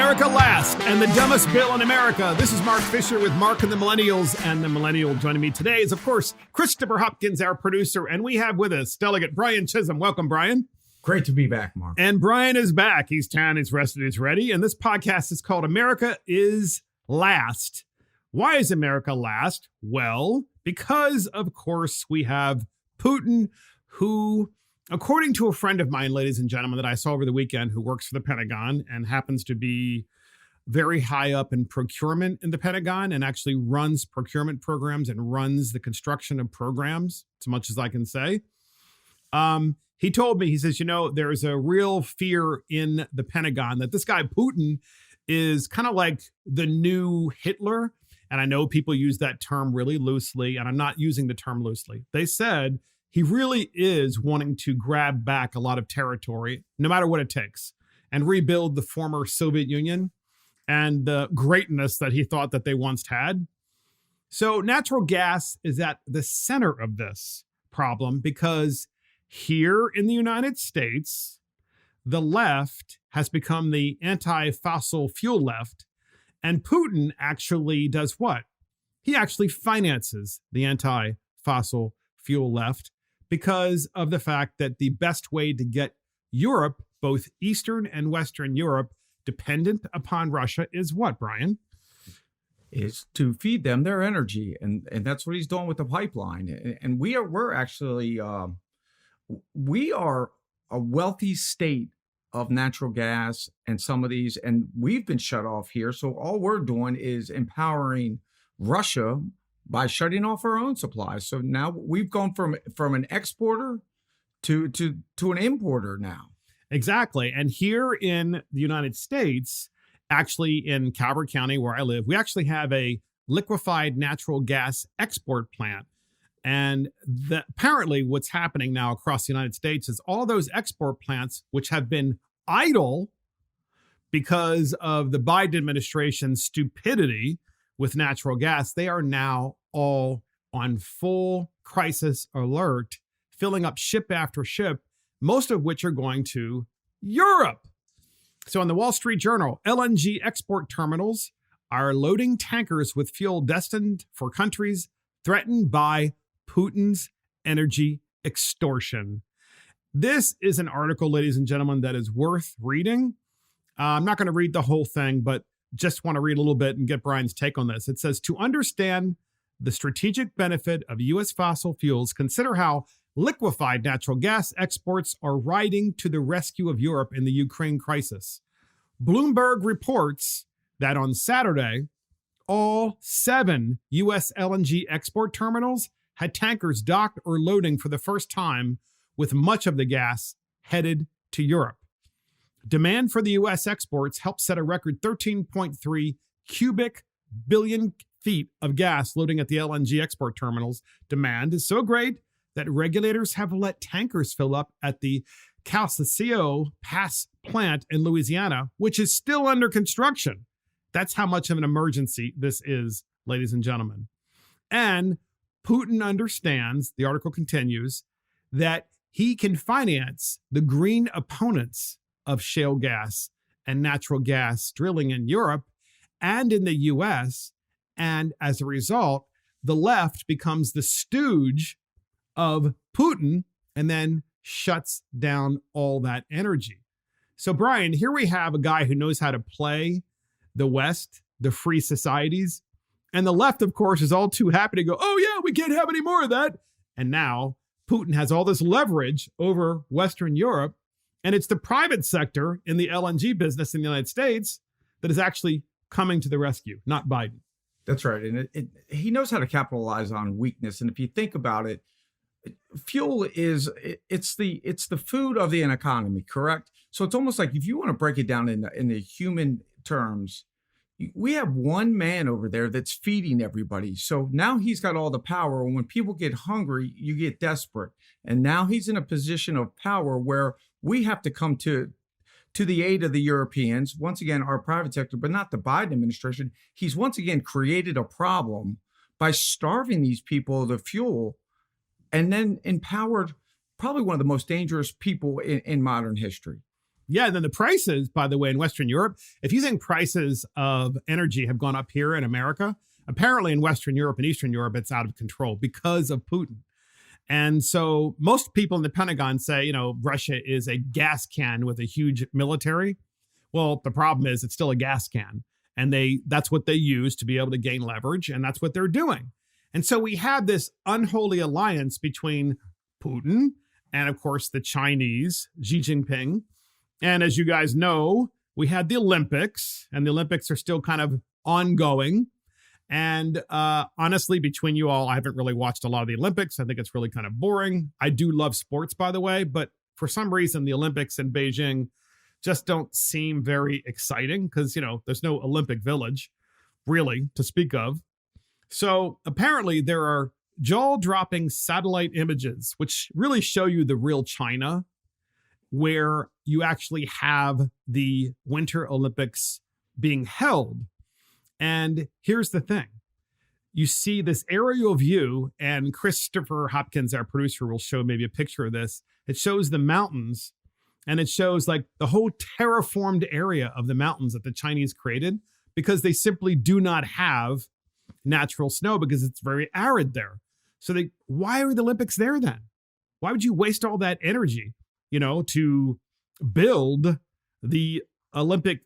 America last and the dumbest bill in America. This is Mark Fisher with Mark and the Millennials, and the Millennial joining me today is, of course, Christopher Hopkins, our producer, and we have with us Delegate Brian Chisholm. Welcome, Brian. Great to be back, Mark. And Brian is back. He's tan, he's rested, he's ready. And this podcast is called America is Last. Why is America last? Well, because, of course, we have Putin, who, according to a friend of mine, ladies and gentlemen, that I saw over the weekend, who works for the Pentagon and happens to be very high up in procurement in the Pentagon and actually runs procurement programs and runs the construction of programs, as much as I can say. He told me, he says, there is a real fear in the Pentagon that this guy Putin is kind of like the new Hitler. And I know people use that term really loosely, and I'm not using the term loosely. They said he really is wanting to grab back a lot of territory, no matter what it takes, and rebuild the former Soviet Union and the greatness that he thought that they once had. So natural gas is at the center of this problem because here in the United States, the left has become the anti-fossil fuel left. And Putin actually does what? He actually finances the anti-fossil fuel left because of the fact that the best way to get Europe, both Eastern and Western Europe, dependent upon Russia is what, Brian? Is to feed them their energy. And that's what he's doing with the pipeline. And we're actually, we are a wealthy state of natural gas and some of these, and we've been shut off here. So all we're doing is empowering Russia by shutting off our own supplies. So now we've gone from an exporter to an importer now. Exactly. And here in the United States, actually in Calvert County, where I live, we actually have a liquefied natural gas export plant. And apparently what's happening now across the United States is all those export plants, which have been idle because of the Biden administration's stupidity with natural gas, they are now all on full crisis alert, filling up ship after ship, most of which are going to Europe. So in the Wall Street Journal, LNG export terminals are loading tankers with fuel destined for countries threatened by Putin's energy extortion. This is an article, ladies and gentlemen, that is worth reading. I'm not going to read the whole thing, but just want to read a little bit and get Brian's take on this. It says, to understand the strategic benefit of U.S. fossil fuels, consider how liquefied natural gas exports are riding to the rescue of Europe in the Ukraine crisis. Bloomberg reports that on Saturday, all 7 U.S. LNG export terminals had tankers docked or loading for the first time, with much of the gas headed to Europe. Demand for the U.S. exports helped set a record 13.3 cubic billion feet of gas loading at the LNG export terminals. Demand is so great that regulators have let tankers fill up at the Calcasieu Pass plant in Louisiana, which is still under construction. That's how much of an emergency this is, ladies and gentlemen. And Putin understands, the article continues, that he can finance the green opponents of shale gas and natural gas drilling in Europe and in the U.S. And as a result, the left becomes the stooge of Putin and then shuts down all that energy. So, Brian, here we have a guy who knows how to play the West, the free societies. And the left, of course, is all too happy to go, oh, yeah, we can't have any more of that. And now Putin has all this leverage over Western Europe. And it's the private sector in the LNG business in the United States that is actually coming to the rescue, not Biden. That's right. And he knows how to capitalize on weakness. And if you think about it, fuel it's the food of the economy, correct? So it's almost like if you want to break it down in the human terms, we have one man over there that's feeding everybody. So now he's got all the power. And when people get hungry, you get desperate. And now he's in a position of power where we have to come to the aid of the Europeans, once again, our private sector, but not the Biden administration. He's once again created a problem by starving these people of the fuel and then empowered probably one of the most dangerous people in modern history. Yeah, and then the prices, by the way, in Western Europe, if you think prices of energy have gone up here in America, apparently in Western Europe and Eastern Europe, it's out of control because of Putin. And so most people in the Pentagon say, Russia is a gas can with a huge military. Well, the problem is it's still a gas can. And that's what they use to be able to gain leverage. And that's what they're doing. And so we have this unholy alliance between Putin and, of course, the Chinese, Xi Jinping. And as you guys know, we had the Olympics, and the Olympics are still kind of ongoing. And honestly, between you all, I haven't really watched a lot of the Olympics. I think it's really kind of boring. I do love sports, by the way, but for some reason, the Olympics in Beijing just don't seem very exciting because, there's no Olympic Village really to speak of. So apparently there are jaw-dropping satellite images, which really show you the real China, where you actually have the Winter Olympics being held. And here's the thing. You see this aerial view, and Christopher Hopkins, our producer, will show maybe a picture of this. It shows the mountains, and it shows like the whole terraformed area of the mountains that the Chinese created because they simply do not have natural snow because it's very arid there. So why are the Olympics there then? Why would you waste all that energy, to build the Olympic,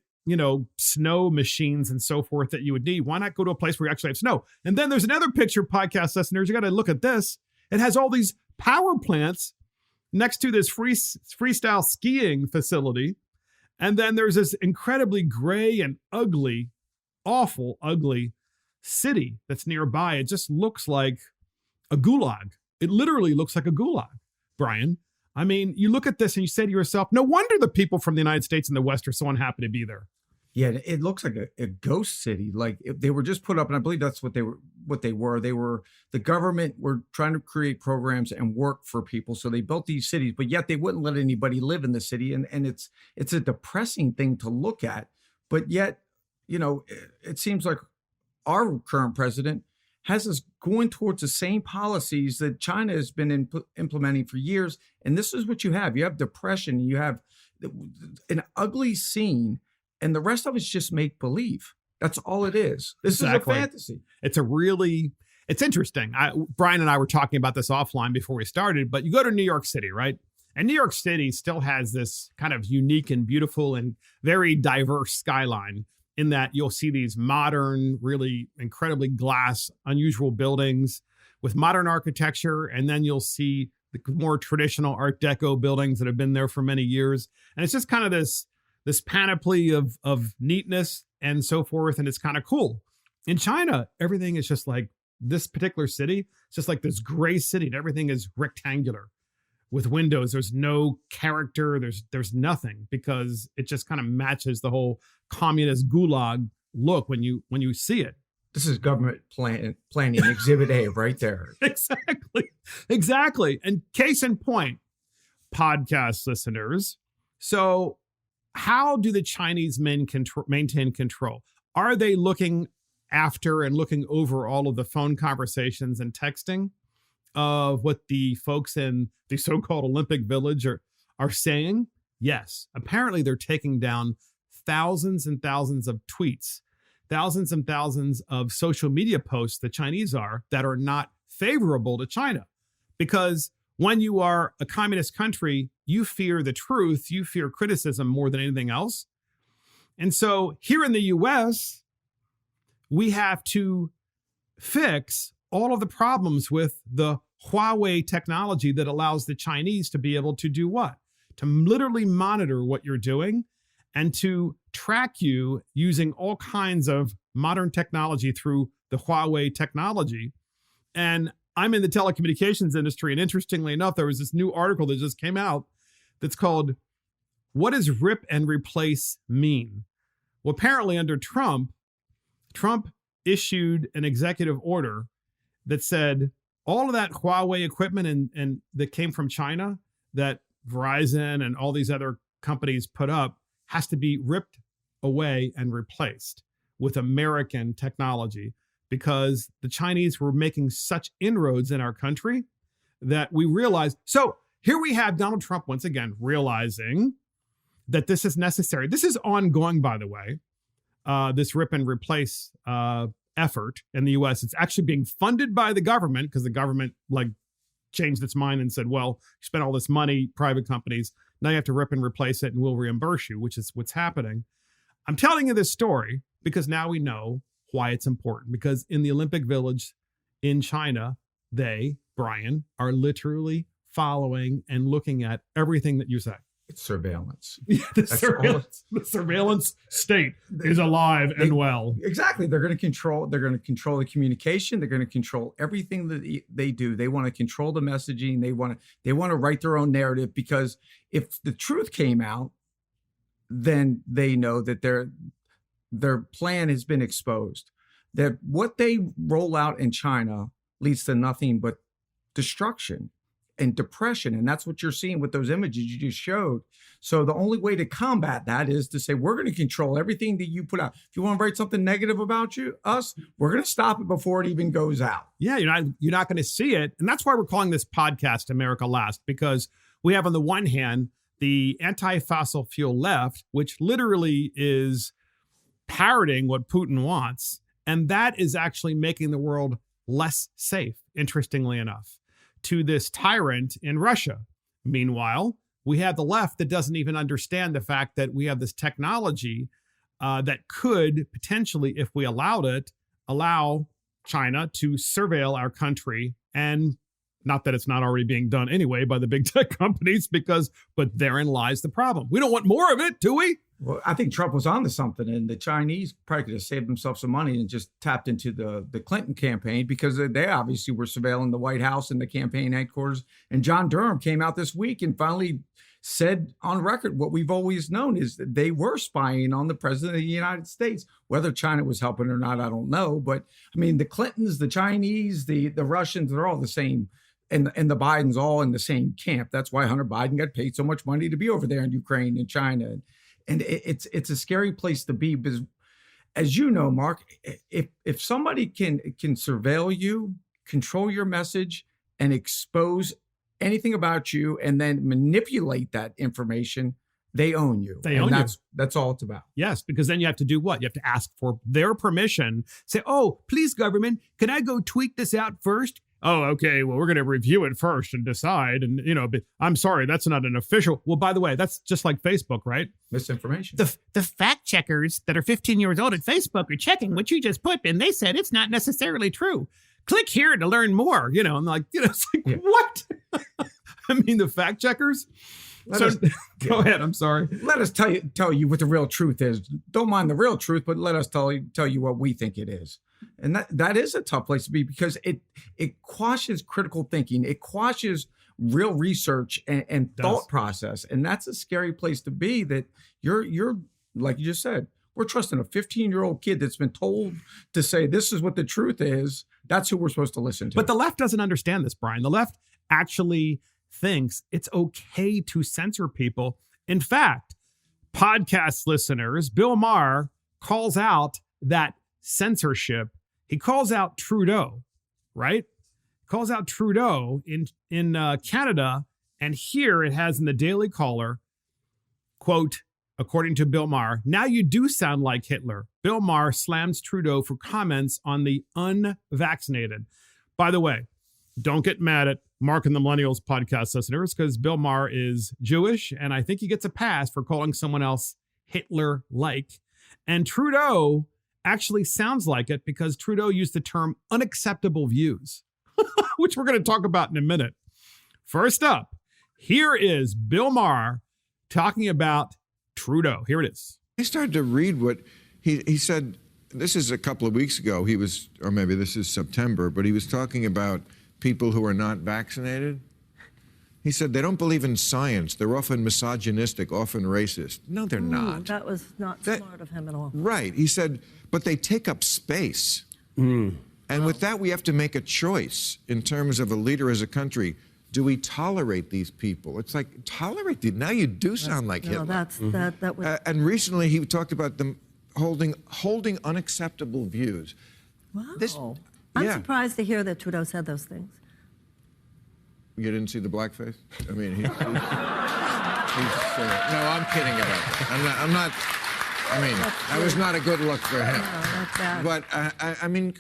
snow machines and so forth that you would need? Why not go to a place where you actually have snow? And then there's another picture, podcast listeners. You got to look at this. It has all these power plants next to this freestyle skiing facility. And then there's this incredibly gray and ugly, awful, ugly city that's nearby. It just looks like a gulag. It literally looks like a gulag, Brian. I mean, you look at this and you say to yourself, no wonder the people from the United States and the West are so unhappy to be there. Yeah, it looks like a ghost city. Like they were just put up, and I believe that's what they were. The government were trying to create programs and work for people. So they built these cities, but yet they wouldn't let anybody live in the city. And it's a depressing thing to look at. But yet, it seems like our current president has us going towards the same policies that China has been implementing for years. And this is what you have. You have depression. You have an ugly scene. And the rest of it's just make believe. That's all it is. This Exactly. is a fantasy. It's interesting. Brian and I were talking about this offline before we started, but you go to New York City, right? And New York City still has this kind of unique and beautiful and very diverse skyline in that you'll see these modern, really incredibly glass, unusual buildings with modern architecture. And then you'll see the more traditional Art Deco buildings that have been there for many years. And it's just kind of this panoply of neatness and so forth. And it's kind of cool. In China, everything is just like this particular city. It's just like this gray city and everything is rectangular with windows. There's no character. There's nothing because it just kind of matches the whole communist gulag look when you see it. This is government planning exhibit A right there. Exactly. And case in point, podcast listeners. So how do the Chinese men maintain control? Are they looking after and looking over all of the phone conversations and texting of what the folks in the so-called Olympic Village are saying? Yes. Apparently they're taking down thousands and thousands of tweets, thousands and thousands of social media posts, the Chinese are, that are not favorable to China. Because when you are a communist country, you fear the truth, you fear criticism more than anything else. And so here in the US, we have to fix all of the problems with the Huawei technology that allows the Chinese to be able to do what? To literally monitor what you're doing and to track you using all kinds of modern technology through the Huawei technology. And I'm in the telecommunications industry. And interestingly enough, there was this new article that just came out that's called, "What does rip and replace mean?" Well, apparently under Trump issued an executive order that said all of that Huawei equipment and that came from China that Verizon and all these other companies put up has to be ripped away and replaced with American technology because the Chinese were making such inroads in our country that we realized. So here we have Donald Trump once again realizing that this is necessary. This is ongoing, by the way, this rip and replace effort in the U.S. It's actually being funded by the government because the government changed its mind and said, well, you spent all this money, private companies, now you have to rip and replace it and we'll reimburse you, which is what's happening. I'm telling you this story because now we know why it's important. Because in the Olympic Village in China, they, Brian, are literally following and looking at everything that you say. It's surveillance. Yeah, the surveillance state is alive and well. Exactly. They're going to control the communication. They're going to control everything that they do. They want to control the messaging. They want to write their own narrative, because if the truth came out, then they know that their plan has been exposed. That what they roll out in China leads to nothing but destruction and depression. And that's what you're seeing with those images you just showed. So the only way to combat that is to say, we're going to control everything that you put out. If you want to write something negative about us, we're going to stop it before it even goes out. Yeah, you're not going to see it. And that's why we're calling this podcast America Last, because we have on the one hand, the anti-fossil fuel left, which literally is parroting what Putin wants. And that is actually making the world less safe, interestingly enough, to this tyrant in Russia. Meanwhile, we have the left that doesn't even understand the fact that we have this technology that could potentially, if we allowed it, allow China to surveil our country. And not that it's not already being done anyway by the big tech companies, but therein lies the problem. We don't want more of it, do we? Well, I think Trump was onto something, and the Chinese probably could have saved themselves some money and just tapped into the Clinton campaign, because they obviously were surveilling the White House and the campaign headquarters. And John Durham came out this week and finally said on record what we've always known, is that they were spying on the president of the United States. Whether China was helping or not, I don't know. But I mean, the Clintons, the Chinese, the Russians, they're all the same. And the Bidens all in the same camp. That's why Hunter Biden got paid so much money to be over there in Ukraine and China. And it's a scary place to be, because, as you know, Mark, if somebody can surveil you, control your message, and expose anything about you, and then manipulate that information, they own you. They own you. That's all it's about. Yes, because then you have to do what? You have to ask for their permission. Say, oh, please, government, can I go tweet this out first? Oh, okay. Well, we're going to review it first and decide. And, but I'm sorry, that's not an official. Well, by the way, that's just like Facebook, right? Misinformation. The fact checkers that are 15 years old at Facebook are checking what you just put, and they said it's not necessarily true. Click here to learn more. I'm like, it's like, yeah. What? I mean, the fact checkers. Go ahead. I'm sorry. Let us tell you what the real truth is. Don't mind the real truth, but let us tell you what we think it is. And that is a tough place to be, because it quashes critical thinking. It quashes real research and thought process. And that's a scary place to be, that you're like you just said, we're trusting a 15-year-old kid that's been told to say, this is what the truth is. That's who we're supposed to listen to. But the left doesn't understand this, Brian. The left actually thinks it's okay to censor people. In fact, podcast listeners, Bill Maher calls out that censorship. He calls out Trudeau, right? Calls out Trudeau in Canada. And here it has in the Daily Caller, quote, according to Bill Maher, now you do sound like Hitler. Bill Maher slams Trudeau for comments on the unvaccinated. By the way, don't get mad at Mark and the Millennials podcast listeners, because Bill Maher is Jewish, and I think he gets a pass for calling someone else Hitler-like. And Trudeau actually sounds like it, because Trudeau used the term unacceptable views, which we're going to talk about in a minute. First up, here is Bill Maher talking about Trudeau. Here it is. I started to read what he said. This is a couple of weeks ago. Or maybe this is September, but he was talking about people who are not vaccinated. He said they don't believe in science. They're often misogynistic, often racist. No, they're not. That was not smart of him at all. Right. He said, but they take up space. And with that, we have to make a choice in terms of a leader as a country. Do we tolerate these people? It's like, tolerate them. Now you do sound like Hitler. That was... and recently he talked about them holding unacceptable views. Wow. I'm surprised to hear that Trudeau said those things. You didn't see the blackface? I mean, No, I'm kidding about that. I'm not. I mean, that was not a good look for him. But I mean,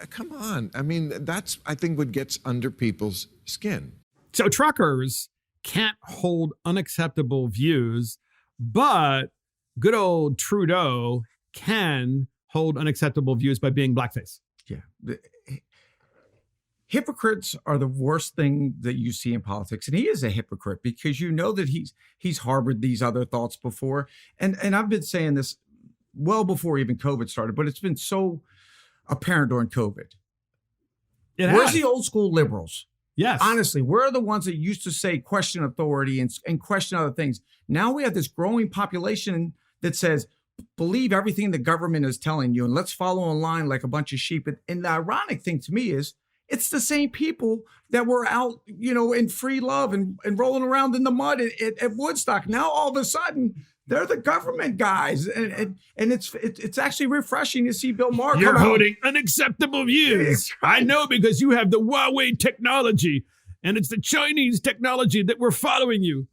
come on. I mean, that's, I think, what gets under people's skin. So truckers can't hold unacceptable views, but good old Trudeau can hold unacceptable views by being blackface. Yeah. Hypocrites are the worst thing that you see in politics. And he is a hypocrite because you know that he's harbored these other thoughts before. And I've been saying this well before even COVID started, but it's been so apparent during COVID. Where's the old school liberals? Yes. Honestly, we're the ones that used to say question authority and question other things. Now we have this growing population that says, believe everything the government is telling you and let's follow in line like a bunch of sheep. And the ironic thing to me is it's the same people that were out, in free love and rolling around in the mud at Woodstock. Now, all of a sudden, they're the government guys. And it's actually refreshing to see Bill Maher You're come out. holding unacceptable views. I know, because you have the Huawei technology, and it's the Chinese technology that we're following you.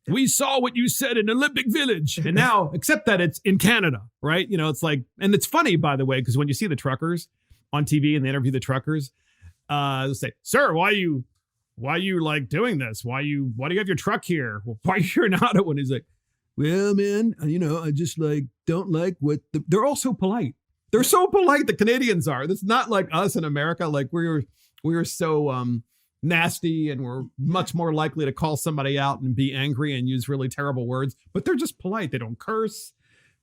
We saw what you said in Olympic Village. And now, except that it's in Canada, right? It's like, and it's funny, by the way, because when you see the truckers on TV and they interview the truckers, they'll say, sir, why are you like doing this? Why do you have your truck here? Why are you in Ottawa? And he's like, well, man, I just don't like what they're all so polite. They're so polite, the Canadians are. That's not like us in America. Like we're so nasty, and we're much more likely to call somebody out and be angry and use really terrible words, but they're just polite. They don't curse.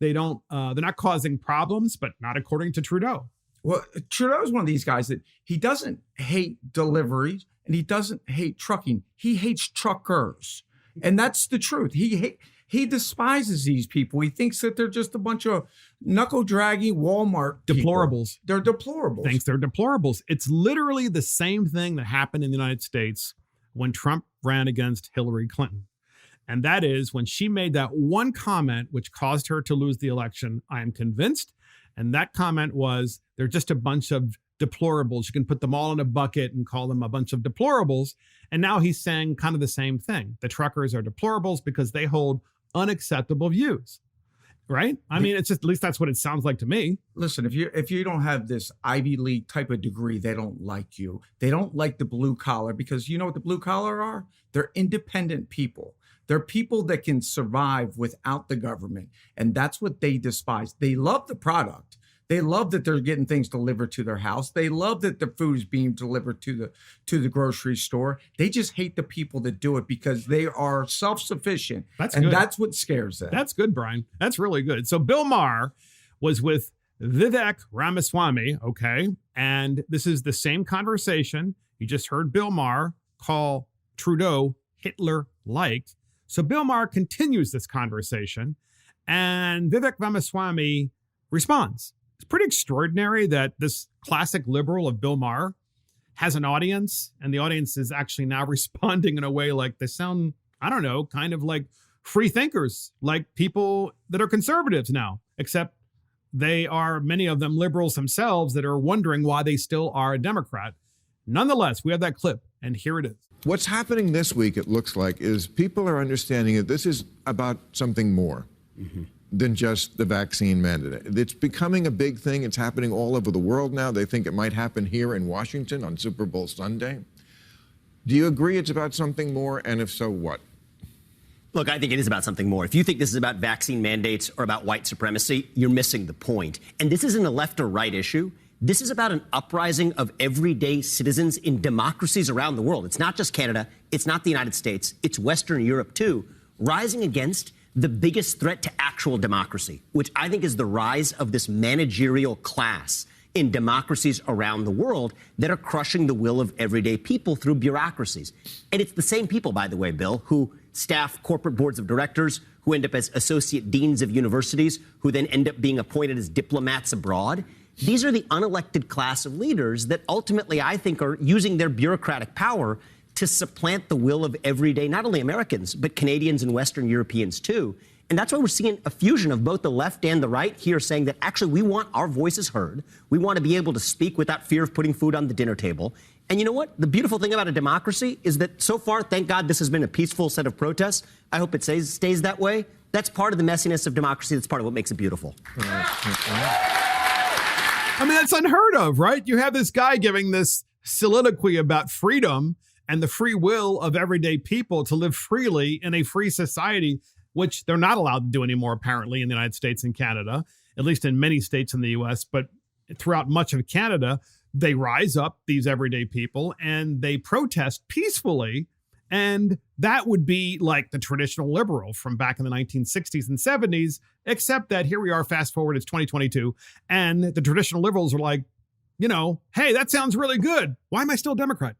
They're not causing problems, but not according to Trudeau. Well, Trudeau's one of these guys that he doesn't hate deliveries and he doesn't hate trucking. He hates truckers. And that's the truth. He despises these people. He thinks that they're just a bunch of knuckle-dragging Walmart people. Deplorables. They're deplorables. Thinks they're deplorables. It's literally the same thing that happened in the United States when Trump ran against Hillary Clinton. And that is when she made that one comment which caused her to lose the election. I am convinced. And that comment was, they're just a bunch of deplorables. You can put them all in a bucket and call them a bunch of deplorables. And now he's saying kind of the same thing. The truckers are deplorables because they hold unacceptable views. Right? I mean, it's just, at least that's what it sounds like to me. Listen, if you don't have this Ivy League type of degree, they don't like you. They don't like the blue collar, because you know what the blue collar are? They're independent people. They're people that can survive without the government. And that's what they despise. They love the product. They love that they're getting things delivered to their house. They love that the food is being delivered to the grocery store. They just hate the people that do it because they are self-sufficient. That's what scares them. That's good, Brian. That's really good. So Bill Maher was with Vivek Ramaswamy, okay? And this is the same conversation. You just heard Bill Maher call Trudeau Hitler-like. So Bill Maher continues this conversation, and Vivek Ramaswamy responds. It's pretty extraordinary that this classic liberal of Bill Maher has an audience, and the audience is actually now responding in a way like they sound, I don't know, kind of like free thinkers, like people that are conservatives now, except they are, many of them, liberals themselves that are wondering why they still are a Democrat. Nonetheless, we have that clip, and here it is. What's happening this week, it looks like, is people are understanding that this is about something more than just the vaccine mandate. It's becoming a big thing. It's happening all over the world now. They think it might happen here in Washington on Super Bowl Sunday. Do you agree it's about something more? And if so, what? Look, I think it is about something more. If you think this is about vaccine mandates or about white supremacy, you're missing the point. And this isn't a left or right issue. This is about an uprising of everyday citizens in democracies around the world. It's not just Canada. It's not the United States. It's Western Europe, too, rising against the biggest threat to actual democracy, which I think is the rise of this managerial class in democracies around the world that are crushing the will of everyday people through bureaucracies. And it's the same people, by the way, Bill, who staff corporate boards of directors, who end up as associate deans of universities, who then end up being appointed as diplomats abroad. These are the unelected class of leaders that ultimately, I think, are using their bureaucratic power to supplant the will of everyday, not only Americans, but Canadians and Western Europeans, too. And that's why we're seeing a fusion of both the left and the right here saying that actually we want our voices heard. We want to be able to speak without fear of putting food on the dinner table. And you know what? The beautiful thing about a democracy is that so far, thank God, this has been a peaceful set of protests. I hope it stays that way. That's part of the messiness of democracy. That's part of what makes it beautiful. I mean, that's unheard of, right? You have this guy giving this soliloquy about freedom and the free will of everyday people to live freely in a free society, which they're not allowed to do anymore, apparently, in the United States and Canada, at least in many states in the U.S. But throughout much of Canada, they rise up, these everyday people, and they protest peacefully. And that would be like the traditional liberal from back in the 1960s and 70s, except that here we are, fast forward, it's 2022, and the traditional liberals are like, you know, hey, that sounds really good. Why am I still a Democrat?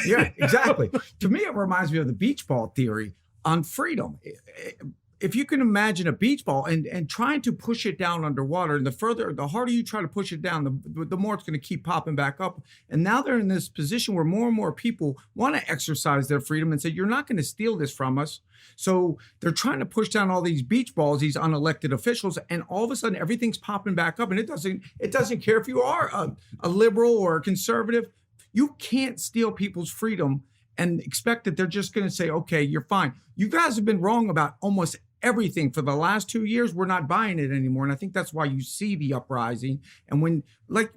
Yeah, exactly. To me, it reminds me of the beach ball theory on freedom. If you can imagine a beach ball and trying to push it down underwater, and the harder you try to push it down, the more it's going to keep popping back up. And now they're in this position where more and more people want to exercise their freedom and say, you're not going to steal this from us. So they're trying to push down all these beach balls, these unelected officials, and all of a sudden everything's popping back up. And it doesn't care if you are a liberal or a conservative. You can't steal people's freedom and expect that they're just going to say, okay, you're fine. You guys have been wrong about almost everything for the last 2 years. We're not buying it anymore. And I think that's why you see the uprising. And when, like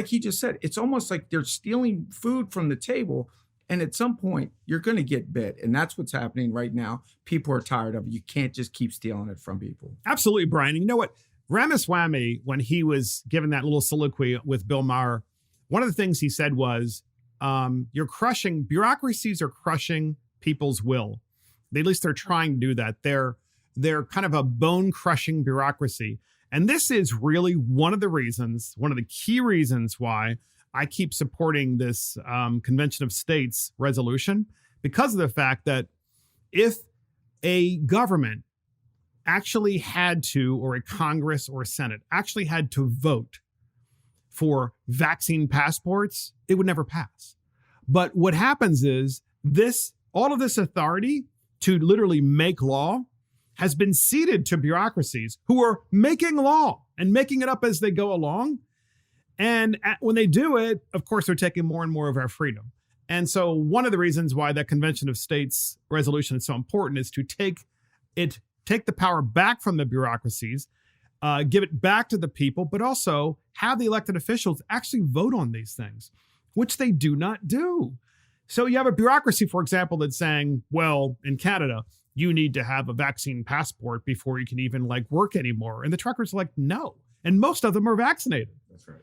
he just said, it's almost like they're stealing food from the table. And at some point, you're going to get bit. And that's what's happening right now. People are tired of it. You can't just keep stealing it from people. Absolutely, Brian. And you know what? Ramaswamy, when he was given that little soliloquy with Bill Maher, one of the things he said was, bureaucracies are crushing people's will. At least they're trying to do that. They're kind of a bone-crushing bureaucracy. And this is really one of the key reasons why I keep supporting this Convention of States resolution, because of the fact that if a government actually had to, or a Congress or a Senate actually had to vote for vaccine passports, it would never pass. But what happens is all of this authority to literally make law has been ceded to bureaucracies who are making law and making it up as they go along. And when they do it, of course, they're taking more and more of our freedom. And so one of the reasons why that Convention of States resolution is so important is to take the power back from the bureaucracies, give it back to the people, but also have the elected officials actually vote on these things, which they do not do. So you have a bureaucracy, for example, that's saying, well, in Canada, you need to have a vaccine passport before you can even work anymore. And the truckers are like, no. And most of them are vaccinated. That's right.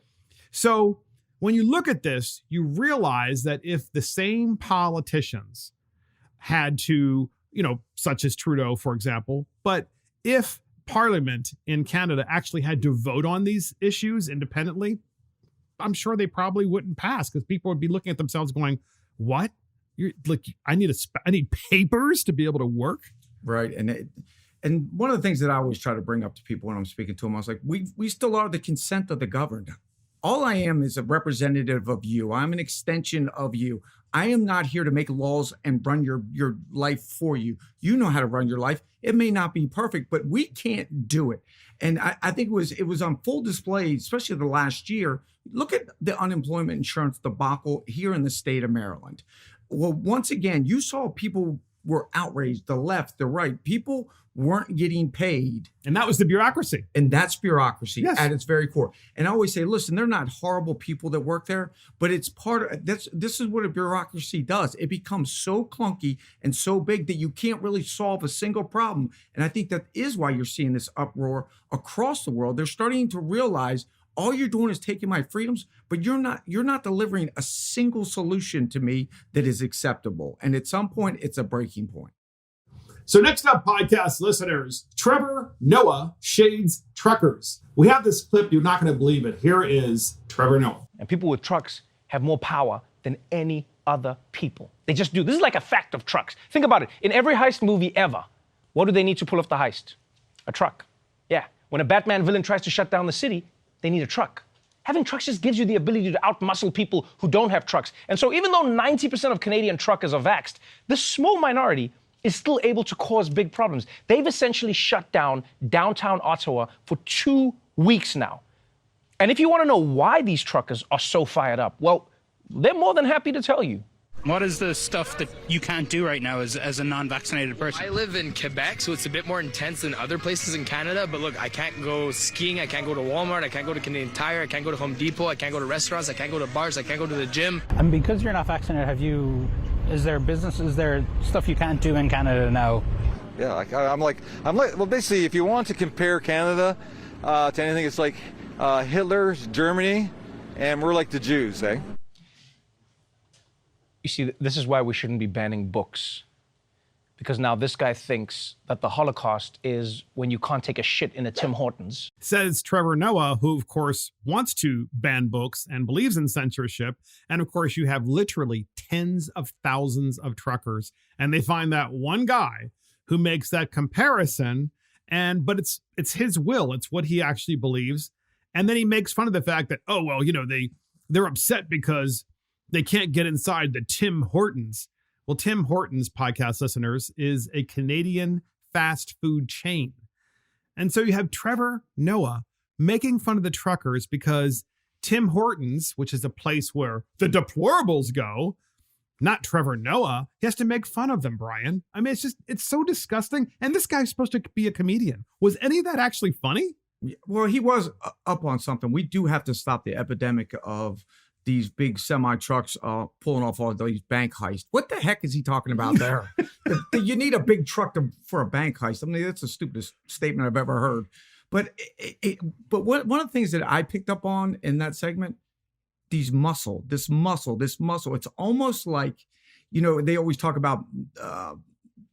So when you look at this, you realize that if the same politicians had to, such as Trudeau, for example, but if Parliament in Canada actually had to vote on these issues independently, I'm sure they probably wouldn't pass, because people would be looking at themselves going, what? I need papers to be able to work. Right. And one of the things that I always try to bring up to people when I'm speaking to them, I was like, we still are the consent of the governed. All I am is a representative of you. I'm an extension of you. I am not here to make laws and run your life for you. You know how to run your life. It may not be perfect, but we can't do it. And I think it was on full display, especially the last year. Look at the unemployment insurance debacle here in the state of Maryland. Well, once again, you saw people were outraged, the left, the right. People weren't getting paid. And that was the bureaucracy. And that's bureaucracy at its very core. And I always say, listen, they're not horrible people that work there, but it's part of this is what a bureaucracy does. It becomes so clunky and so big that you can't really solve a single problem. And I think that is why you're seeing this uproar across the world. They're starting to realize all you're doing is taking my freedoms, but you're not delivering a single solution to me that is acceptable. And at some point, it's a breaking point. So next up, podcast listeners, Trevor Noah shades truckers. We have this clip. You're not going to believe it. Here is Trevor Noah. And people with trucks have more power than any other people. They just do. This is like a fact of trucks. Think about it. In every heist movie ever, what do they need to pull off the heist? A truck. Yeah. When a Batman villain tries to shut down the city, they need a truck. Having trucks just gives you the ability to outmuscle people who don't have trucks. And so even though 90% of Canadian truckers are vaxxed, this small minority is still able to cause big problems. They've essentially shut down downtown Ottawa for 2 weeks now. And if you want to know why these truckers are so fired up, well, they're more than happy to tell you. What is the stuff that you can't do right now as a non-vaccinated person? I live in Quebec, so it's a bit more intense than other places in Canada. But look, I can't go skiing, I can't go to Walmart, I can't go to Canadian Tire, I can't go to Home Depot, I can't go to restaurants, I can't go to bars, I can't go to the gym. And because you're not vaccinated, is there stuff you can't do in Canada now? Yeah, I'm like, well, basically, if you want to compare Canada to anything, it's like Hitler's Germany, and we're like the Jews, eh? You see, this is why we shouldn't be banning books. Because now this guy thinks that the Holocaust is when you can't take a shit in a Tim Hortons. Says Trevor Noah, who, of course, wants to ban books and believes in censorship. And, of course, you have literally tens of thousands of truckers. And they find that one guy who makes that comparison. But it's his will. It's what he actually believes. And then he makes fun of the fact that, oh, well, they're upset because they can't get inside the Tim Hortons. Well, Tim Hortons, podcast listeners, is a Canadian fast food chain. And so you have Trevor Noah making fun of the truckers because Tim Hortons, which is a place where the deplorables go, not Trevor Noah, he has to make fun of them, Brian. I mean, it's so disgusting. And this guy's supposed to be a comedian. Was any of that actually funny? Well, he was up on something. We do have to stop the epidemic of these big semi trucks pulling off all these bank heists. What the heck is he talking about there? You need a big truck for a bank heist. I mean, that's the stupidest statement I've ever heard. But one of the things that I picked up on in that segment, this muscle. It's almost like, they always talk about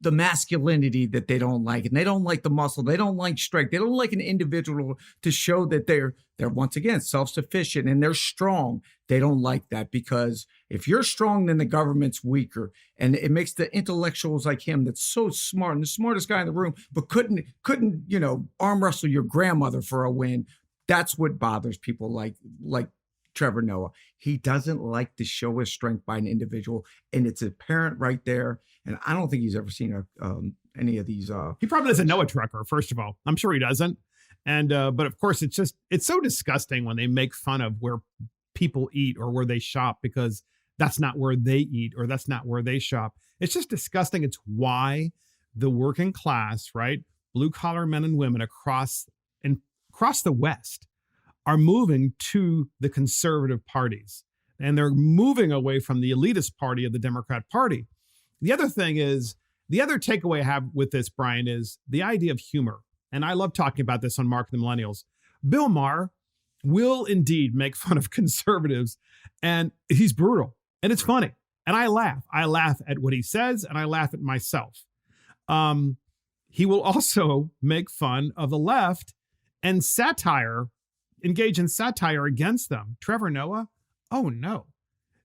the masculinity that they don't like, and they don't like the muscle. They don't like strength. They don't like an individual to show that they're once again self-sufficient and they're strong. They don't like that because if you're strong, then the government's weaker, and it makes the intellectuals like him that's so smart and the smartest guy in the room, but couldn't arm wrestle your grandmother for a win. That's what bothers people like Trevor Noah. He doesn't like to show his strength by an individual, and it's apparent right there. And I don't think he's ever seen any of these. He probably doesn't know a trucker, first of all. I'm sure he doesn't. And but of course, it's so disgusting when they make fun of where people eat or where they shop, because that's not where they eat or that's not where they shop. It's just disgusting. It's why the working class, right, blue collar men and women across the West are moving to the conservative parties, and they're moving away from the elitist party of the Democrat Party. The other takeaway I have with this, Brian, is the idea of humor. And I love talking about this on Mark and the Millennials. Bill Maher will indeed make fun of conservatives, and he's brutal, and it's funny. And I laugh. I laugh at what he says, and I laugh at myself. He will also make fun of the left and engage in satire against them. Trevor Noah, oh no,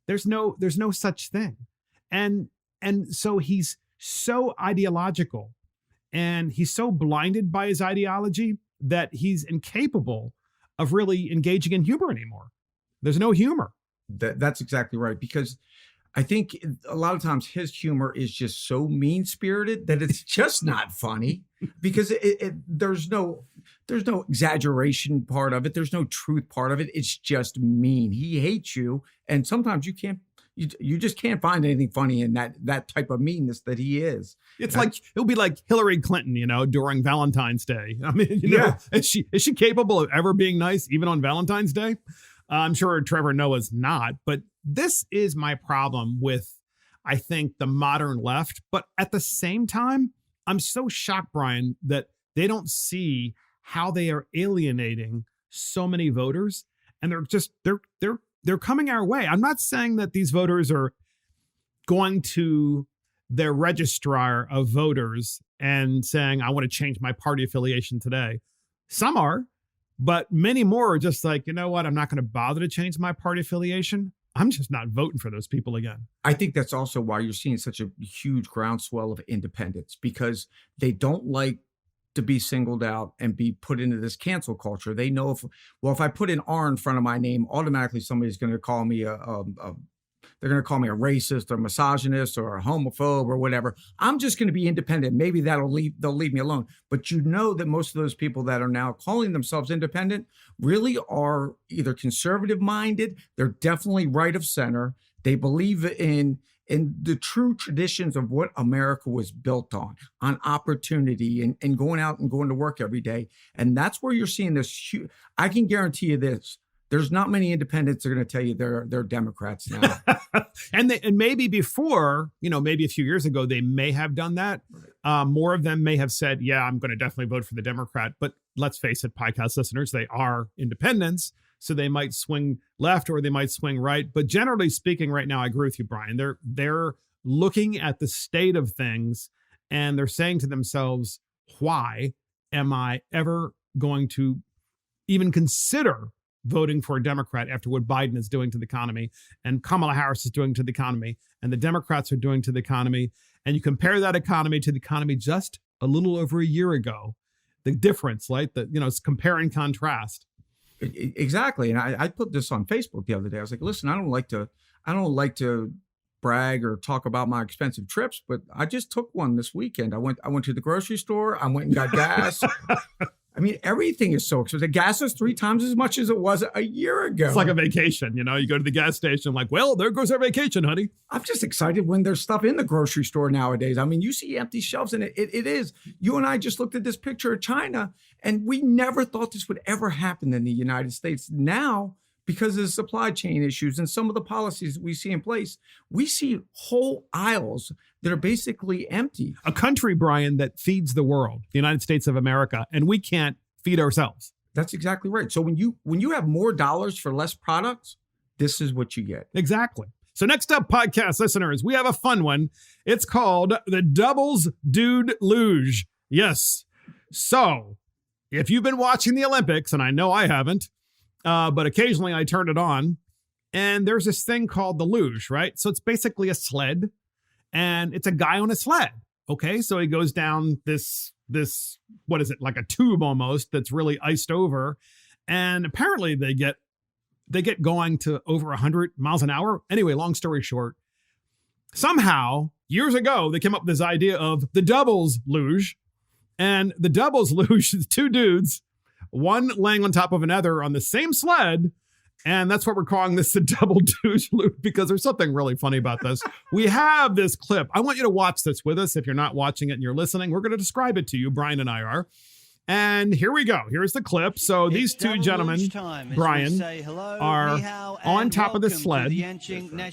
there's no such thing. And so he's so ideological, and he's so blinded by his ideology that he's incapable of really engaging in humor anymore. There's no humor. That's exactly right. Because I think a lot of times his humor is just so mean-spirited that it's just not funny, because there's no exaggeration part of it. There's no truth part of it. It's just mean. He hates you. And sometimes you just can't find anything funny in that type of meanness that he is. It's like, it'll be like Hillary Clinton, during Valentine's Day. I mean, yeah. Is she capable of ever being nice, even on Valentine's Day? I'm sure Trevor Noah's not, but this is my problem with, I think, the modern left. But at the same time, I'm so shocked, Brian, that they don't see how they are alienating so many voters, and they're coming our way. I'm not saying that these voters are going to their registrar of voters and saying, I want to change my party affiliation today. Some are, but many more are just like, you know what? I'm not going to bother to change my party affiliation. I'm just not voting for those people again. I think that's also why you're seeing such a huge groundswell of independents, because they don't like to be singled out and be put into this cancel culture. They know if I put an R in front of my name, automatically somebody's going to call me a They're going to call me a racist or misogynist or a homophobe or whatever. I'm just going to be independent. Maybe they'll leave me alone. But you know that most of those people that are now calling themselves independent really are either conservative minded. They're definitely right of center. They believe in the true traditions of what America was built on opportunity and going out and going to work every day. And that's where you're seeing this huge, I can guarantee you this. There's not many independents that are going to tell you they're Democrats now. and maybe before, maybe a few years ago, they may have done that. More of them may have said, yeah, I'm going to definitely vote for the Democrat. But let's face it, podcast listeners, they are independents. So they might swing left or they might swing right. But generally speaking, right now, I agree with you, Brian. They're looking at the state of things and they're saying to themselves, why am I ever going to even consider voting for a Democrat after what Biden is doing to the economy and Kamala Harris is doing to the economy and the Democrats are doing to the economy? And you compare that economy to the economy just a little over a year ago, the difference, right? It's compare and contrast. Exactly. And I put this on Facebook the other day. I was like, listen, I don't like to brag or talk about my expensive trips, but I just took one this weekend. I went to the grocery store. I went and got gas. I mean, everything is so expensive. Gas is 3 times as much as it was a year ago. It's like a vacation. You go to the gas station, like, well, there goes our vacation, honey. I'm just excited when there's stuff in the grocery store nowadays. I mean, you see empty shelves and it is. You and I just looked at this picture of China and we never thought this would ever happen in the United States. Now, because of the supply chain issues and some of the policies we see in place, we see whole aisles that are basically empty. A country, Brian, that feeds the world, the United States of America, and we can't feed ourselves. That's exactly right. So when you have more dollars for less products, this is what you get. Exactly. So next up, podcast listeners, we have a fun one. It's called the Doubles Dude Luge. Yes. So if you've been watching the Olympics, and I know I haven't, but occasionally I turn it on, and there's this thing called the luge, right? So it's basically a sled, and it's a guy on a sled. Okay, so he goes down this what is it, like a tube almost that's really iced over, and apparently they get going to over 100 miles an hour. Anyway, long story short, somehow years ago they came up with this idea of the doubles luge, and the doubles luge is 2 dudes, one laying on top of another on the same sled. And that's what we're calling this the double douche loop, because there's something really funny about this. We have this clip. I want you to watch this with us. If you're not watching it and you're listening, we're going to describe it to you. Brian and I are. And here we go. Here's the clip. So these 2 gentlemen, Brian, are on top of the sled,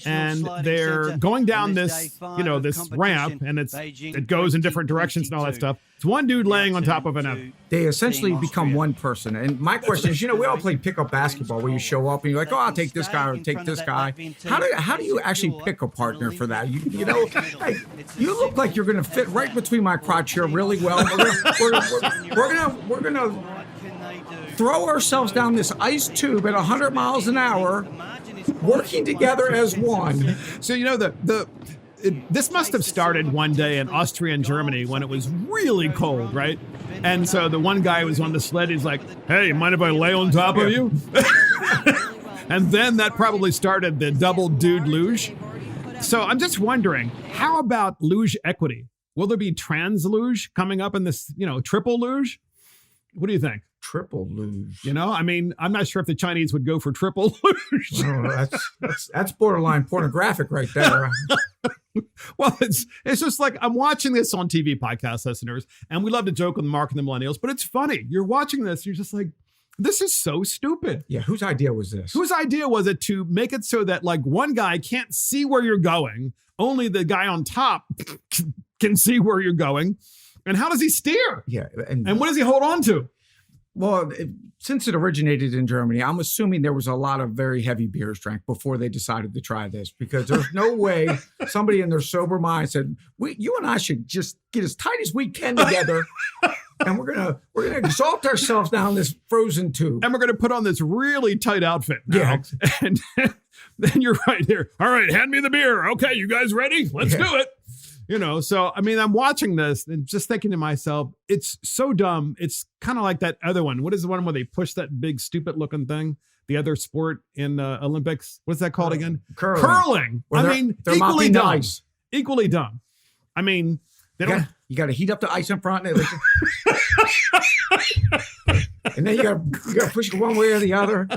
and they're going down this, this ramp, and it goes in different directions and all that stuff. It's one dude laying on top of another. They essentially become one person. And my question is, we all play pickup basketball where you show up and you're like, oh, I'll take this guy or take this guy. How do you actually pick a partner for that? You look like you're going to fit right between my crotch here really well. We're gonna throw ourselves down this ice tube at 100 miles an hour, working together as one. So this must have started one day in Austria and Germany when it was really cold, right? And so the one guy was on the sled. He's like, "Hey, mind if I lay on top of you?" And then that probably started the double dude luge. So I'm just wondering, how about luge equity? Will there be trans luge coming up in this, triple luge? What do you think? Triple luge. I'm not sure if the Chinese would go for triple luge. Oh, that's borderline pornographic right there. Well, it's just like I'm watching this on TV, podcast listeners, and we love to joke with Mark and the Millennials, but it's funny. You're watching this, you're just like, this is so stupid. Yeah, whose idea was this? Whose idea was it to make it so that like one guy can't see where you're going, only the guy on top can see where you're going? And how does he steer? Yeah. And what does he hold on to? Well, since it originated in Germany, I'm assuming there was a lot of very heavy beers drank before they decided to try this, because there's no way somebody in their sober mind said, you and I should just get as tight as we can together. And we're gonna exalt ourselves down this frozen tube. And we're gonna put on this really tight outfit now. Yeah. And then you're right here. All right, hand me the beer. Okay, you guys ready? Let's do it. So, I'm watching this and just thinking to myself, it's so dumb. It's kind of like that other one. What is the one where they push that big, stupid looking thing? the other sport in the Olympics. What's that called again? Curling. I mean, equally dumb. Equally dumb. I mean, they don't. You got to heat up the ice in front, and then you got to push it one way or the other.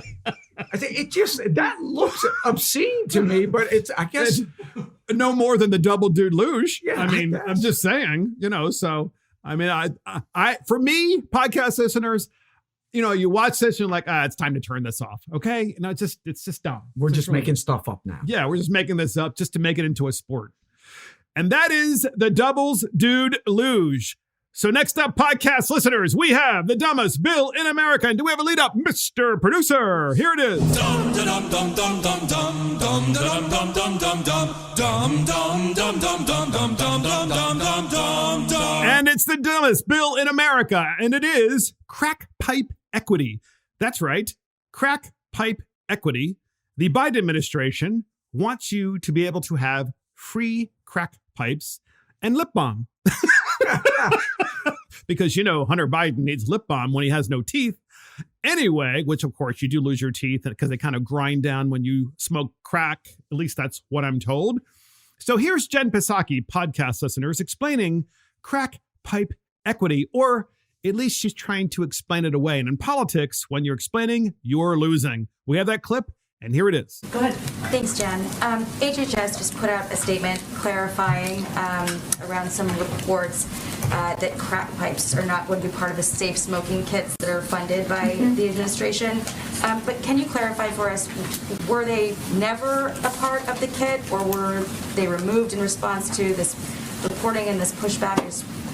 I think that looks obscene to me, but it's, I guess, no more than the double dude luge. Yeah, I mean, I'm just saying, so I mean, I for me, podcast listeners, you watch this and you're like, it's time to turn this off. Okay. No, it's just dumb. We're just making stuff up now. Yeah. We're just making this up just to make it into a sport. And that is the doubles dude luge. So next up, podcast listeners, we have the dumbest bill in America. And do we have a lead up, Mr. Producer? Here it is. And it's the dumbest bill in America. And it is crack pipe equity. That's right. Crack pipe equity. The Biden administration wants you to be able to have free crack pipes and lip balm. Because, Hunter Biden needs lip balm when he has no teeth. Anyway, which of course you do lose your teeth because they kind of grind down when you smoke crack. At least that's what I'm told. So here's Jen Psaki, podcast listeners, explaining crack pipe equity, or at least she's trying to explain it away. And in politics, when you're explaining, you're losing. We have that clip. And here it is. Go ahead. Thanks, Jen. HHS just put out a statement clarifying around some reports that crack pipes are not going to be part of the safe smoking kits that are funded by the administration. But can you clarify for us, were they never a part of the kit, or were they removed in response to this reporting and this pushback?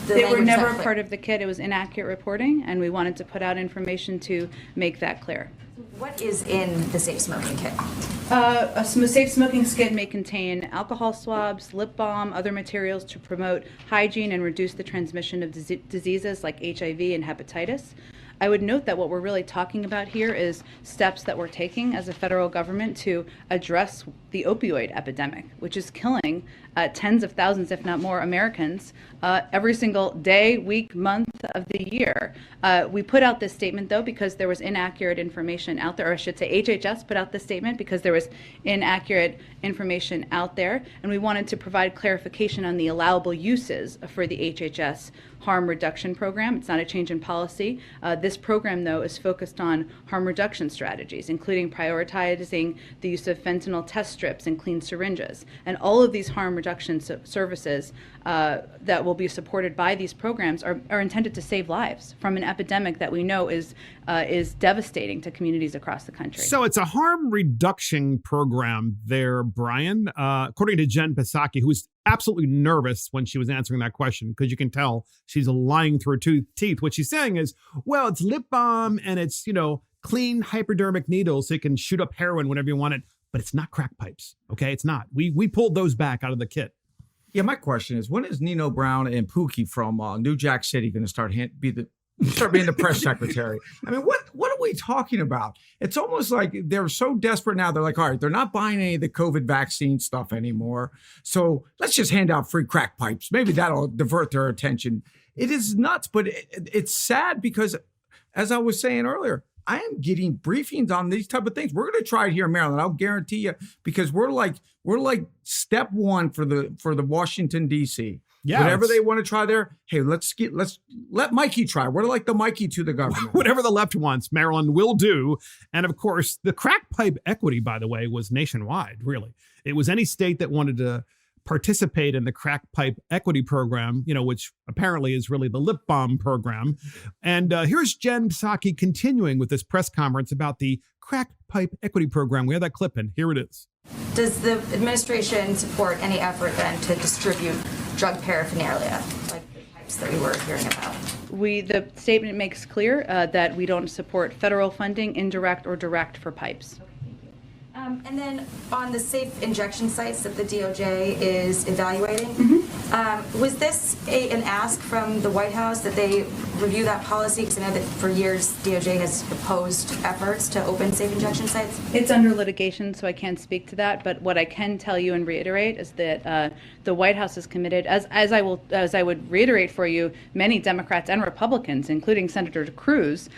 They were never part of the kit. It was inaccurate reporting, and we wanted to put out information to make that clear. What is in the safe smoking kit? A safe smoking kit may contain alcohol swabs, lip balm, other materials to promote hygiene and reduce the transmission of diseases like HIV and hepatitis. I would note that what we're really talking about here is steps that we're taking as a federal government to address the opioid epidemic, which is killing tens of thousands, if not more, Americans every single day, week, month of the year. We put out this statement, though, because there was inaccurate information out there, or I should say HHS put out this statement because there was inaccurate information out there, and we wanted to provide clarification on the allowable uses for the HHS harm reduction program. It's not a change in policy. This program, though, is focused on harm reduction strategies, including prioritizing the use of fentanyl test strips and clean syringes. And all of these harm reduction services that will be supported by these programs are intended to save lives from an epidemic that we know is devastating to communities across the country. So it's a harm reduction program there, Brian. According to Jen Psaki, who was absolutely nervous when she was answering that question, because you can tell she's lying through her teeth. What she's saying is, well, it's lip balm and it's, clean hypodermic needles so you can shoot up heroin whenever you want it, but it's not crack pipes. Okay, it's not. We pulled those back out of the kit. Yeah, my question is, when is Nino Brown and Pookie from New Jack City going to start being the press secretary? I mean, what are we talking about? It's almost like they're so desperate now. They're like, all right, they're not buying any of the COVID vaccine stuff anymore. So let's just hand out free crack pipes. Maybe that'll divert their attention. It is nuts, but it's sad because, as I was saying earlier, I am getting briefings on these type of things. We're going to try it here in Maryland. I'll guarantee you, because we're like step one for the Washington D.C. Yeah, whatever they want to try there. Hey, let's let Mikey try. We're like the Mikey to the government. Whatever the left wants, Maryland will do. And of course, the crack pipe equity, by the way, was nationwide. Really, it was any state that wanted to participate in the crack pipe equity program, which apparently is really the lip balm program. And here's Jen Psaki continuing with this press conference about the crack pipe equity program. We have that clip in. Here it is. Does the administration support any effort then to distribute drug paraphernalia, like the pipes that we were hearing about? The statement makes clear that we don't support federal funding, indirect or direct, for pipes. And then on the safe injection sites that the DOJ is evaluating, was this an ask from the White House that they review that policy? Because I know that for years DOJ has opposed efforts to open safe injection sites. It's under litigation, so I can't speak to that. But what I can tell you and reiterate is that the White House is committed, as I would reiterate for you, many Democrats and Republicans, including Senator Cruz,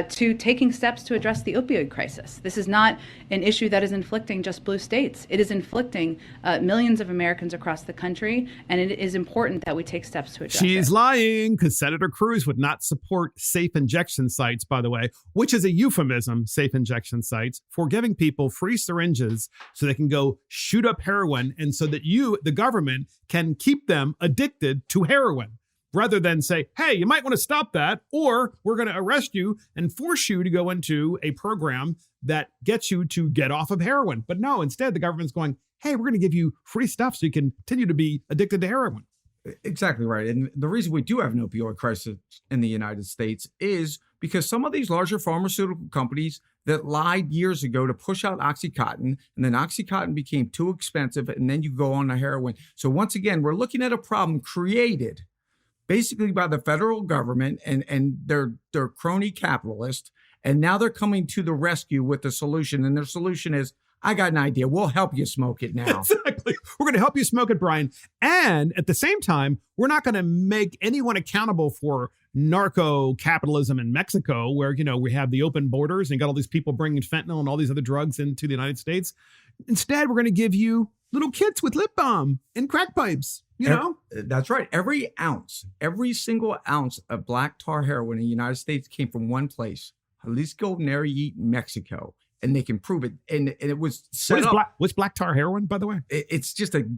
to taking steps to address the opioid crisis. This is not an issue that is inflicting just blue states. It is inflicting millions of Americans across the country, and it is important that we take steps to address it. She's lying, because Senator Cruz would not support safe injection sites, by the way, which is a euphemism, safe injection sites, for giving people free syringes so they can go shoot up heroin, and so that you, the government, can keep them addicted to heroin, rather than say, hey, you might want to stop that, or we're going to arrest you and force you to go into a program that gets you to get off of heroin. But no, instead, the government's going, hey, we're going to give you free stuff so you can continue to be addicted to heroin. Exactly right. And the reason we do have an opioid crisis in the United States is because some of these larger pharmaceutical companies that lied years ago to push out OxyContin, and then OxyContin became too expensive, and then you go on to heroin. So once again, we're looking at a problem created basically by the federal government and their crony capitalists, and now they're coming to the rescue with a solution, and their solution is, I got an idea. We'll help you smoke it now. Exactly. We're going to help you smoke it, Brian. And at the same time, we're not going to make anyone accountable for narco capitalism in Mexico, where, you know, we have the open borders and got all these people bringing fentanyl and all these other drugs into the United States. Instead, we're going to give you little kits with lip balm and crack pipes, you know? That's right. Every single ounce of black tar heroin in the United States came from one place, Jalisco, Nayarit, Mexico. And they can prove it. And it was set up. What's black tar heroin, by the way? It's just a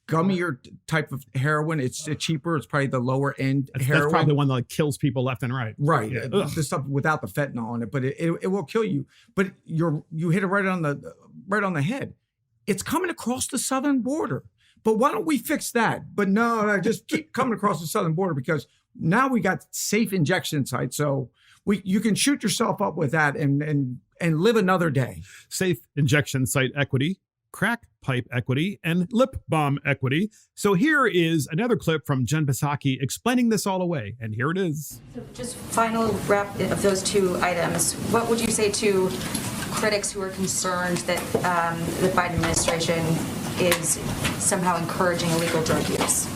gummier type of heroin. It's cheaper. It's probably the lower end heroin. That's probably the one that like kills people left and right. Right. Yeah. The stuff without the fentanyl in it, but it will kill you. But you hit it right on the head. It's coming across the southern border. But why don't we fix that? But no, just keep coming across the southern border, because now we got safe injection sites. So you can shoot yourself up with that and live another day. Safe injection site equity, crack pipe equity, and lip balm equity. So here is another clip from Jen Psaki explaining this all away. And here it is. So just final wrap of those two items. What would you say to critics who are concerned that the Biden administration is somehow encouraging illegal drug use?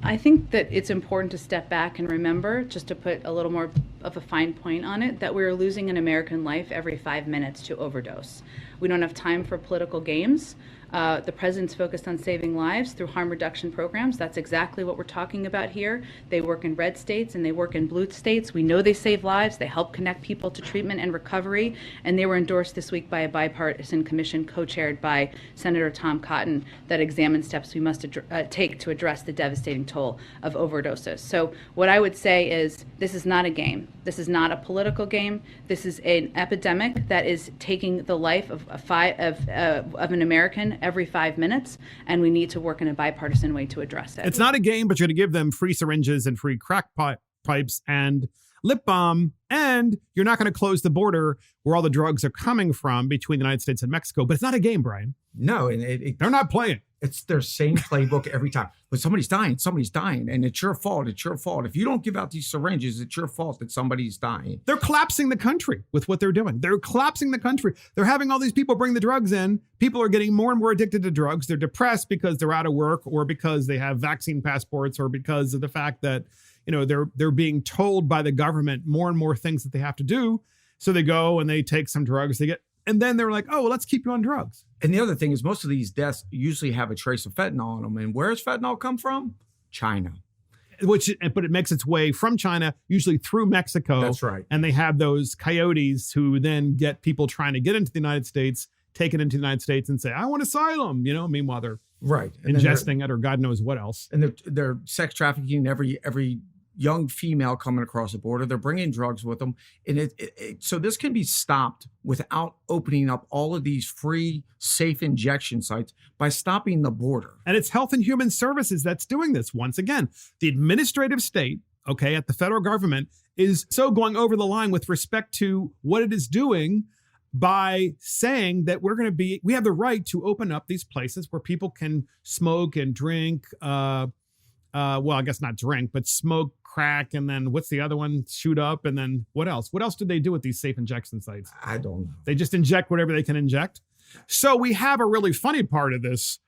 I think that it's important to step back and remember, just to put a little more of a fine point on it, that we're losing an American life every 5 minutes to overdose. We don't have time for political games. The president's focused on saving lives through harm reduction programs. That's exactly what we're talking about here. They work in red states and they work in blue states. We know they save lives. They help connect people to treatment and recovery. And they were endorsed this week by a bipartisan commission co-chaired by Senator Tom Cotton that examines steps we must take to address the devastating toll of overdoses. So what I would say is, this is not a game. This is not a political game. This is an epidemic that is taking the life of an American every 5 minutes, and we need to work in a bipartisan way to address it. It's not a game, but you're going to give them free syringes and free crack pipes and lip balm, and you're not going to close the border where all the drugs are coming from between the United States and Mexico. But it's not a game, Brian. No, and they're not playing. It's their same playbook every time. But somebody's dying, and it's your fault. It's your fault. If you don't give out these syringes, it's your fault that somebody's dying. They're collapsing the country with what they're doing. They're collapsing the country. They're having all these people bring the drugs in. People are getting more and more addicted to drugs. They're depressed because they're out of work, or because they have vaccine passports, or because of the fact that, you know, they're being told by the government more and more things that they have to do. So they go and they take some drugs. And then they're like, oh, well, let's keep you on drugs. And the other thing is, most of these deaths usually have a trace of fentanyl in them. And where does fentanyl come from? China. But it makes its way from China, usually through Mexico. That's right. And they have those coyotes who then get people trying to get into the United States, take it into the United States and say, I want asylum, you know, meanwhile they're ingesting it or God knows what else. And they're sex trafficking every young female coming across the border. They're bringing drugs with them. And so this can be stopped without opening up all of these free, safe injection sites by stopping the border. And it's Health and Human Services that's doing this. Once again, the administrative state, at the federal government, is so going over the line with respect to what it is doing by saying that we have the right to open up these places where people can smoke and drink, well, I guess not drink, but smoke crack, and then what's the other one? Shoot up, and then what else? What else did they do with these safe injection sites? I don't know. They just inject whatever they can inject. So we have a really funny part of this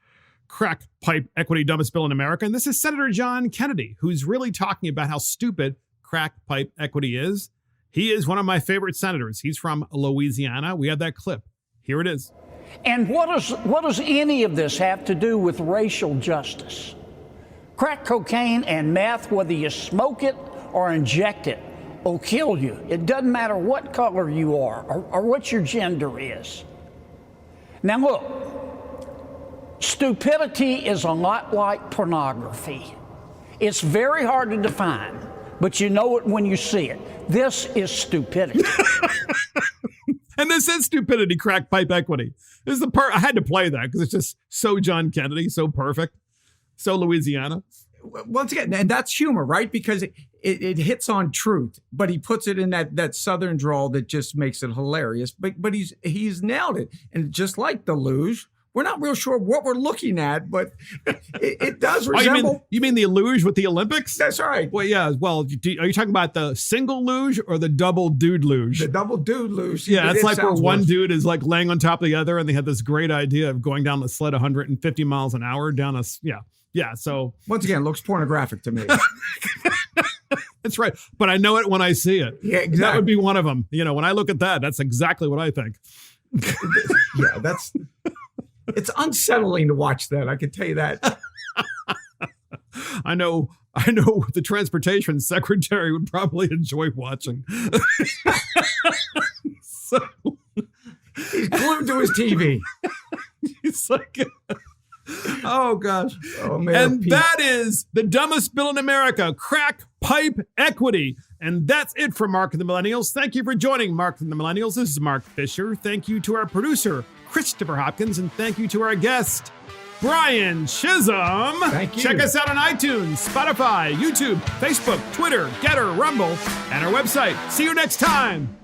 crack pipe equity dumbest bill in America, and this is Senator John Kennedy, who's really talking about how stupid crack pipe equity is. He is one of my favorite senators. He's from Louisiana. We have that clip. Here it is. And what does any of this have to do with racial justice? Crack cocaine and meth, whether you smoke it or inject it, will kill you. It doesn't matter what color you are or what your gender is. Now look, stupidity is a lot like pornography. It's very hard to define, but you know it when you see it. This is stupidity. And this is stupidity, crack pipe equity. This is the part I had to play that because it's just so John Kennedy, so perfect, so Louisiana. Once again, and that's humor, right? Because it hits on truth, but he puts it in that Southern drawl that just makes it hilarious. But he's nailed it. And just like the luge, we're not real sure what we're looking at, but it does resemble. You mean the luge with the Olympics? That's right. Well, yeah. Well, are you talking about the single luge or the double dude luge? The double dude luge. Yeah, it's like where one dude is like laying on top of the other, and they had this great idea of going down the sled 150 miles an hour down a Yeah, so once again, looks pornographic to me. That's right. But I know it when I see it. Yeah, exactly. That would be one of them. You know, when I look at that, that's exactly what I think. Yeah, it's unsettling to watch that. I can tell you that. I know the transportation secretary would probably enjoy watching. So he's glued to his TV. He's like, oh gosh. Oh man. And that is the dumbest bill in America, crack pipe equity. And that's it for Mark and the Millennials. Thank you for joining Mark and the Millennials. This is Mark Fisher. Thank you to our producer, Christopher Hopkins, and thank you to our guest, Brian Chisholm. Thank you. Check us out on iTunes, Spotify, YouTube, Facebook, Twitter, Getter, Rumble, and our website. See you next time.